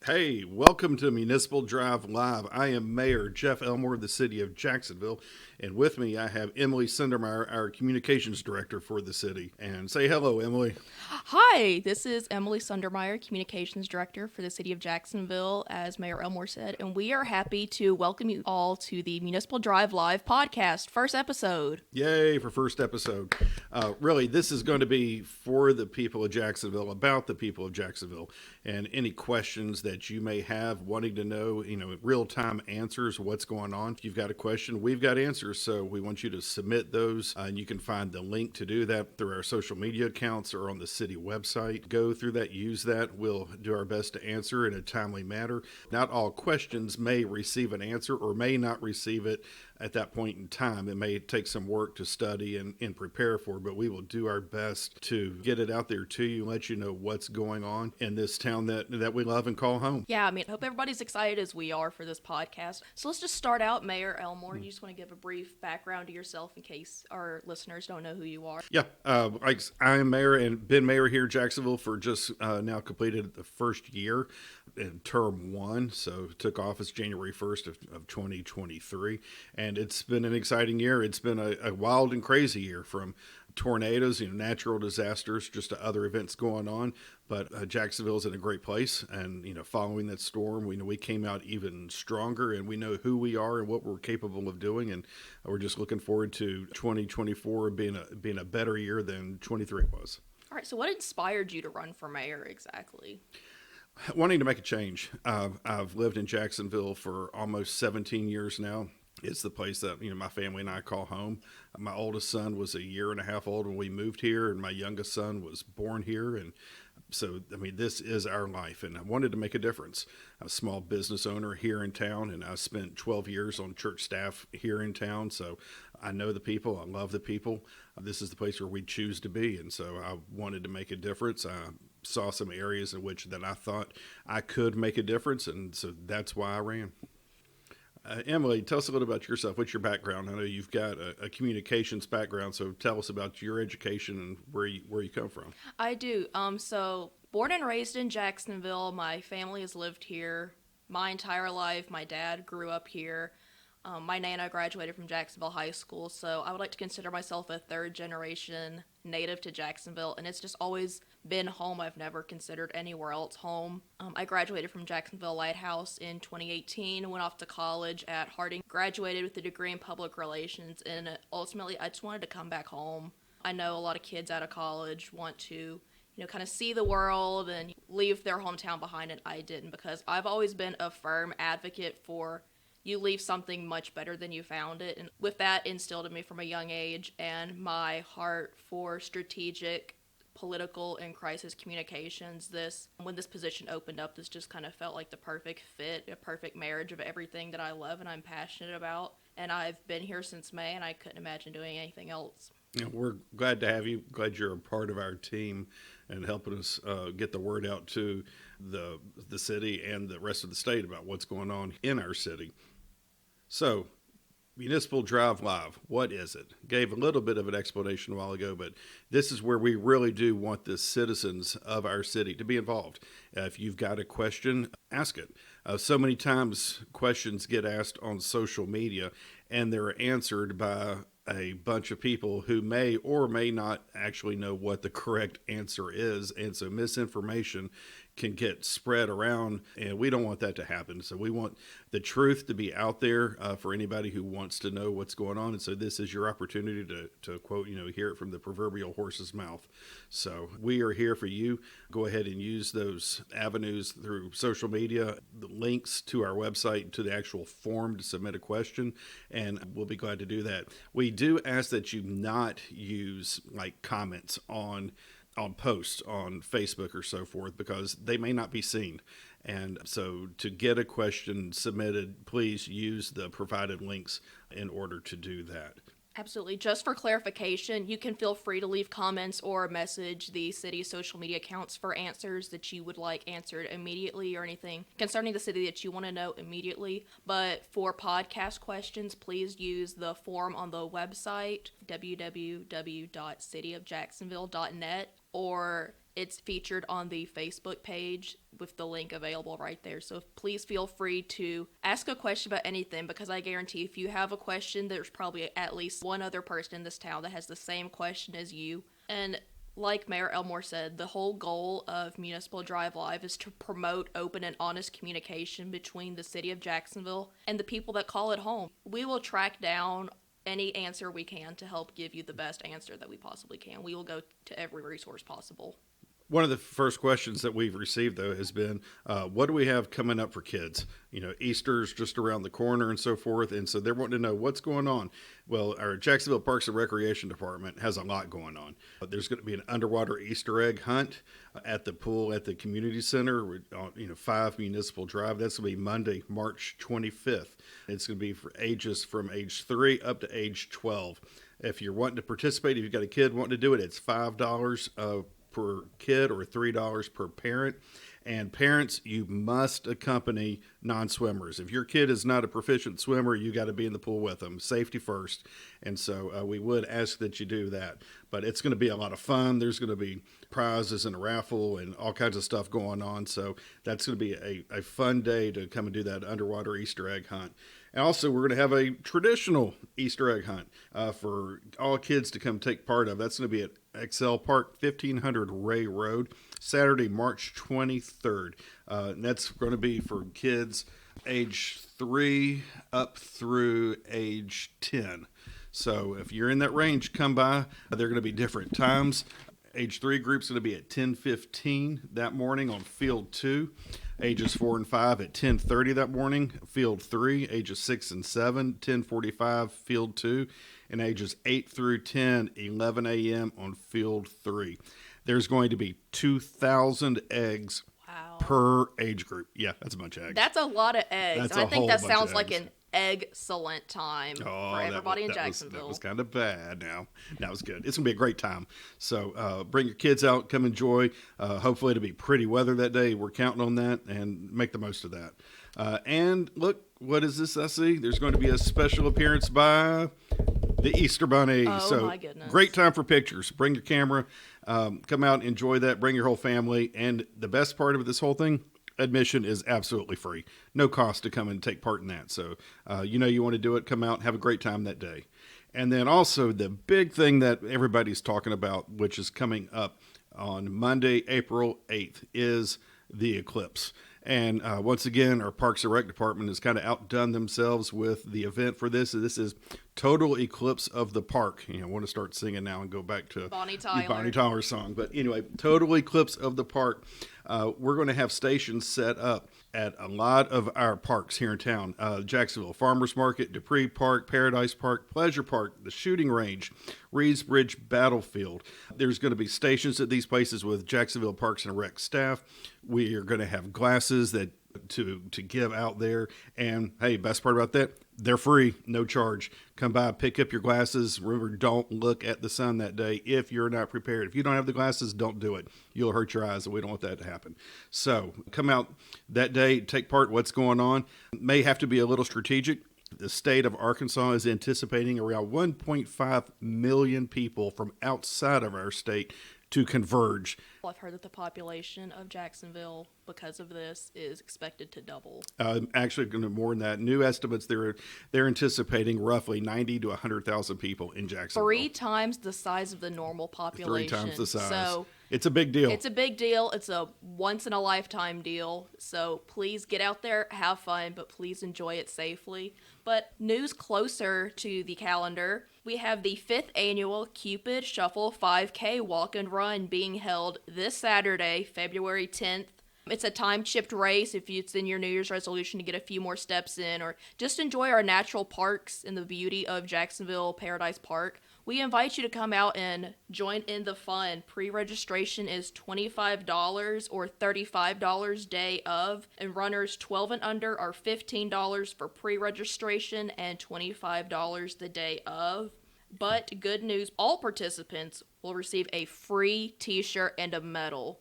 Hey, welcome to Municipal Drive Live. I am Mayor Jeff Elmore of the City of Jacksonville, and with me I have Emily Sindermeyer, our Communications Director for the city. And say hello, Emily. Hi, this is Emily Sundermeyer, Communications Director for the City of Jacksonville, as Mayor Elmore said, and we are happy to welcome you all to the Municipal Drive Live podcast, first episode. Yay for first episode. Really, this is going to be for the people of Jacksonville, about the people of Jacksonville, and any questions that you may have wanting to know, real-time answers, what's going on. If you've got a question, we've got answers, so we want you to submit those, and you can find the link to do that through our social media accounts or on the city website. Go through that, use that. We'll do our best to answer in a timely manner. Not all questions may receive an answer or may not receive it at that point in time. It may take some work to study and prepare for, but we will do our best to get it out there to you, let you know what's going on in this town that we love and call home. Yeah, I hope everybody's excited as we are for this podcast. So let's just start out, Mayor Elmore. You just want to give a brief background to yourself in case our listeners don't know who you are. Yeah, I am mayor and been mayor here in Jacksonville for just now completed the first year in term one. So took office January 1st of 2023. And it's been an exciting year. It's been a wild and crazy year, from tornadoes, natural disasters, just to other events going on. But Jacksonville's in a great place, and following that storm, we came out even stronger, and we know who we are and what we're capable of doing, and we're just looking forward to 2024 being a better year than 23 was. All right, so what inspired you to run for mayor exactly? Wanting to make a change. I've lived in Jacksonville for almost 17 years now. It's the place that my family and I call home. My oldest son was a year and a half old when we moved here, and my youngest son was born here. And so, this is our life, and I wanted to make a difference. I'm a small business owner here in town, and I spent 12 years on church staff here in town. So I know the people. I love the people. This is the place where we choose to be, and so I wanted to make a difference. I saw some areas in which that I thought I could make a difference, and so that's why I ran. Emily, tell us a little about yourself. What's your background? I know you've got a communications background, so tell us about your education and where you come from. I do. So born and raised in Jacksonville. My family has lived here my entire life. My dad grew up here. My Nana graduated from Jacksonville High School, so I would like to consider myself a third generation native to Jacksonville, and it's just always been home. I've never considered anywhere else home. I graduated from Jacksonville Lighthouse in 2018, went off to college at Harding, graduated with a degree in public relations, and ultimately I just wanted to come back home. I know a lot of kids out of college want to kind of see the world and leave their hometown behind, and I didn't, because I've always been a firm advocate for you leave something much better than you found it. And with that instilled in me from a young age, and my heart for strategic, political, and crisis communications, when this position opened up, this just kind of felt like the perfect fit, a perfect marriage of everything that I love and I'm passionate about. And I've been here since May, and I couldn't imagine doing anything else. We're glad to have you. Glad you're a part of our team and helping us get the word out to the city and the rest of the state about what's going on in our city. So, Municipal Drive Live, what is it? Gave a little bit of an explanation a while ago, but this is where we really do want the citizens of our city to be involved. If you've got a question, ask it. So many times questions get asked on social media, and they're answered by a bunch of people who may or may not actually know what the correct answer is, and so misinformation can get spread around, and we don't want that to happen. So we want the truth to be out there for anybody who wants to know what's going on, and so this is your opportunity to quote, hear it from the proverbial horse's mouth. So we are here for you. Go ahead and use those avenues through social media, the links to our website, to the actual form to submit a question, and we'll be glad to do that. We do ask that you not use comments on posts on Facebook or so forth, because they may not be seen. And so to get a question submitted, please use the provided links in order to do that. Absolutely. Just for clarification, you can feel free to leave comments or message the city's social media accounts for answers that you would like answered immediately, or anything concerning the city that you want to know immediately. But for podcast questions, please use the form on the website, www.cityofjacksonville.net, or it's featured on the Facebook page with the link available right there. So please feel free to ask a question about anything, because I guarantee if you have a question, there's probably at least one other person in this town that has the same question as you. And like Mayor Elmore said, the whole goal of Municipal Drive Live is to promote open and honest communication between the city of Jacksonville and the people that call it home. We will track down any answer we can to help give you the best answer that we possibly can. We will go to every resource possible. One of the first questions that we've received, though, has been, what do we have coming up for kids? You know, Easter's just around the corner and so forth. And so they're wanting to know what's going on. Well, our Jacksonville Parks and Recreation Department has a lot going on. There's going to be an underwater Easter egg hunt at the pool at the community center, 5 Municipal Drive. That's going to be Monday, March 25th. It's going to be for ages from age 3 up to age 12. If you're wanting to participate, if you've got a kid wanting to do it, it's $5 per kid or $3 per parent. And parents, you must accompany non-swimmers. If your kid is not a proficient swimmer, you got to be in the pool with them. Safety first. And so we would ask that you do that. But it's going to be a lot of fun. There's going to be prizes and a raffle and all kinds of stuff going on. So that's going to be a fun day to come and do that underwater Easter egg hunt. And also, we're going to have a traditional Easter egg hunt for all kids to come take part of. That's going to be at Excel Park, 1500 Ray Road, Saturday, March 23rd. And that's going to be for kids age 3 up through age 10. So if you're in that range, come by. They're going to be different times. Age 3 group's going to be at 10:15 that morning on Field 2. Ages 4 and 5 at 10:30 that morning, Field 3. Ages 6 and 7, 10:45, Field 2. And ages 8 through 10, 11 a.m. on Field 3. There's going to be 2,000 eggs per age group. Yeah, that's a bunch of eggs. That's a lot of eggs. That's and I a think whole that bunch of sounds like eggs. an excellent time for everybody in Jacksonville. That was kind of bad now. That was good. It's going to be a great time. So bring your kids out, come enjoy. Hopefully it'll be pretty weather that day. We're counting on that, and make the most of that. And look, what is this I see? There's going to be a special appearance by the Easter Bunny. Oh, so my goodness. Great time for pictures. Bring your camera. Come out, enjoy that. Bring your whole family. And the best part of this whole thing, admission is absolutely free. No cost to come and take part in that. So, you want to do it, come out, have a great time that day. And then also the big thing that everybody's talking about, which is coming up on Monday, April 8th, is the eclipse. And once again, our Parks and Rec department has kind of outdone themselves with the event for this. This is Total Eclipse of the Park. I want to start singing now and go back to Bonnie Tyler. the Bonnie Tyler song. But anyway, Total Eclipse of the Park. We're going to have stations set up at a lot of our parks here in town. Jacksonville Farmers Market, Dupree Park, Paradise Park, Pleasure Park, the Shooting Range, Reeves Bridge Battlefield. There's going to be stations at these places with Jacksonville Parks and Rec staff. We are going to have glasses that to give out there. And hey, best part about that, they're free, no charge. Come by, pick up your glasses. Remember, don't look at the sun that day if you're not prepared. If you don't have the glasses, don't do it. You'll hurt your eyes, and we don't want that to happen. So come out that day, take part in what's going on. May have to be a little strategic. The state of Arkansas is anticipating around 1.5 million people from outside of our state to converge. I've heard that the population of Jacksonville, because of this, is expected to double. Actually, going to more than that. New estimates, they're anticipating roughly 90 to 100,000 people in Jacksonville. 3 times the size of the normal population. 3 times the size. So it's a big deal. it's a big deal. It's a once-in-a-lifetime deal. So please get out there, have fun, but please enjoy it safely. But news closer to the calendar, we have the 5th annual Cupid Shuffle 5K Walk and Run being held this Saturday, February 10th. It's a time-chipped race if it's in your New Year's resolution to get a few more steps in or just enjoy our natural parks and the beauty of Jacksonville Paradise Park. We invite you to come out and join in the fun. Pre-registration is $25 or $35 day of, and runners 12 and under are $15 for pre-registration and $25 the day of. But good news, all participants will receive a free t-shirt and a medal.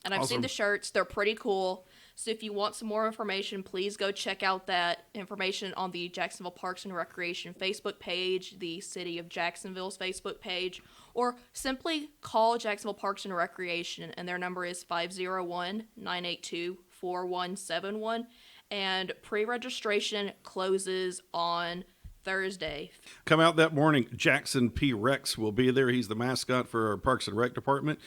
And I've seen Awesome. the shirts. They're pretty cool. So if you want some more information, please go check out that information on the Jacksonville Parks and Recreation Facebook page, the City of Jacksonville's Facebook page, or simply call Jacksonville Parks and Recreation, and their number is 501-982-4171. And pre-registration closes on Thursday. Come out that morning. Jackson P. Rex will be there. He's the mascot for our Parks and Rec department.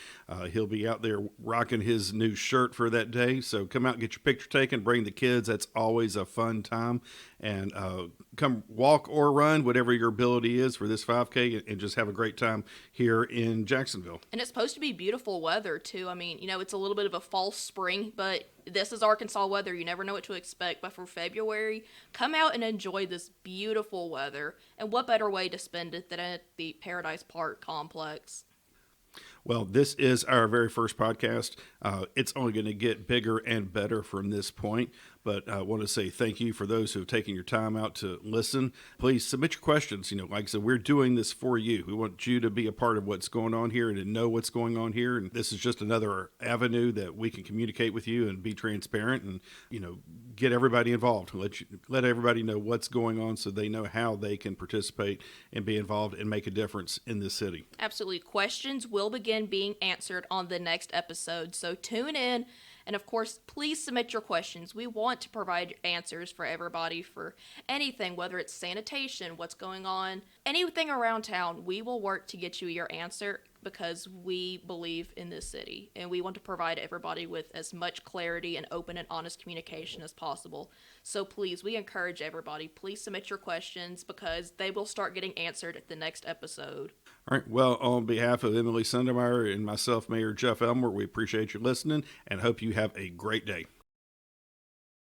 He'll be out there rocking his new shirt for that day. So come out and get your picture taken. Bring the kids. That's always a fun time. And come walk or run, whatever your ability is for this 5K, and just have a great time here in Jacksonville. And it's supposed to be beautiful weather, too. I mean, it's a little bit of a false spring, but this is Arkansas weather. You never know what to expect. But for February, come out and enjoy this beautiful weather. And what better way to spend it than at the Paradise Park complex? Well, this is our very first podcast. It's only going to get bigger and better from this point. But I want to say thank you for those who have taken your time out to listen. Please submit your questions. Like I said, we're doing this for you. We want you to be a part of what's going on here and to know what's going on here. And this is just another avenue that we can communicate with you and be transparent and, get everybody involved. Let everybody know what's going on so they know how they can participate and be involved and make a difference in this city. Absolutely. Questions will begin being answered on the next episode. So tune in. And of course, please submit your questions. We want to provide answers for everybody for anything, whether it's sanitation, what's going on, anything around town. We will work to get you your answer because we believe in this city and we want to provide everybody with as much clarity and open and honest communication as possible. So please, we encourage everybody, please submit your questions because they will start getting answered at the next episode. All right. Well, on behalf of Emily Sundermeyer and myself, Mayor Jeff Elmer, we appreciate you listening and hope you have a great day.